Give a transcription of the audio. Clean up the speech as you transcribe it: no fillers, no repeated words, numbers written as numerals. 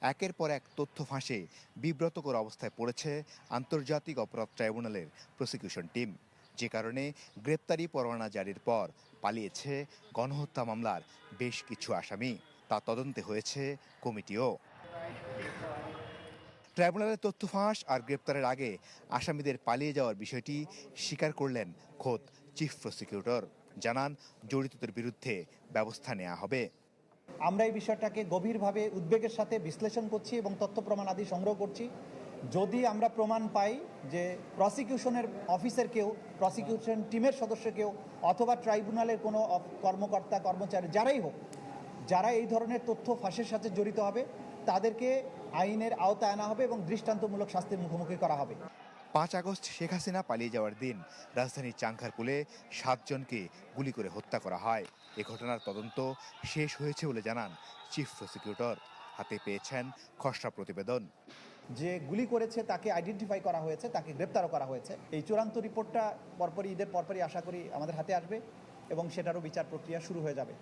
একের পর এক তথ্য ফাঁসে বিব্রতকর অবস্থায় পড়েছে আন্তর্জাতিক অপরাধ ট্রাইব্যুনালের প্রসিকিউশন টিম, যে কারণে গ্রেপ্তারি পরোয়ানা জারির পর পালিয়েছে গণহত্যা মামলার বেশ কিছু আসামি। তা তদন্তে হয়েছে কমিটিও। ট্রাইব্যুনালের তথ্য ফাঁস আর গ্রেপ্তারের আগে আসামিদের পালিয়ে যাওয়ার বিষয়টি স্বীকার করলেন খোদ চিফ প্রসিকিউটর। জানান, জড়িতদের বিরুদ্ধে ব্যবস্থা নেওয়া হবে। আমরা এই বিষয়টাকে গভীরভাবে উদ্বেগের সাথে বিশ্লেষণ করছি এবং তথ্য প্রমাণ আদি সংগ্রহ করছি। যদি আমরা প্রমাণ পাই যে প্রসিকিউশনের অফিসের কেউ, প্রসিকিউশন টিমের সদস্য কেউ অথবা ট্রাইব্যুনালের কোনো কর্মকর্তা কর্মচারী যারাই হোক, যারা এই ধরনের তথ্য ফাঁসের সাথে জড়িত হবে, তাদেরকে আইনের আওতায় আনা হবে এবং দৃষ্টান্তমূলক শাস্তির মুখোমুখি করা হবে। 5 আগস্ট শেখ হাসিনা পালিয়ে যাওয়ার দিন রাজধানীর চাংখারপুলে 7 জনকে গুলি করে হত্যা করা হয়। এ ঘটনার তদন্ত শেষ হয়েছে বলে জানান চিফ প্রসিকিউটর। হাতে পেয়েছেন খসড়া প্রতিবেদন। যে গুলি করেছে তাকে আইডেন্টিফাই করা হয়েছে, তাকে গ্রেপ্তারও করা হয়েছে। এই চূড়ান্ত রিপোর্টটা ঈদের পরপরই আশা করি আমাদের হাতে আসবে এবং সেটারও বিচার প্রক্রিয়া শুরু হয়ে যাবে।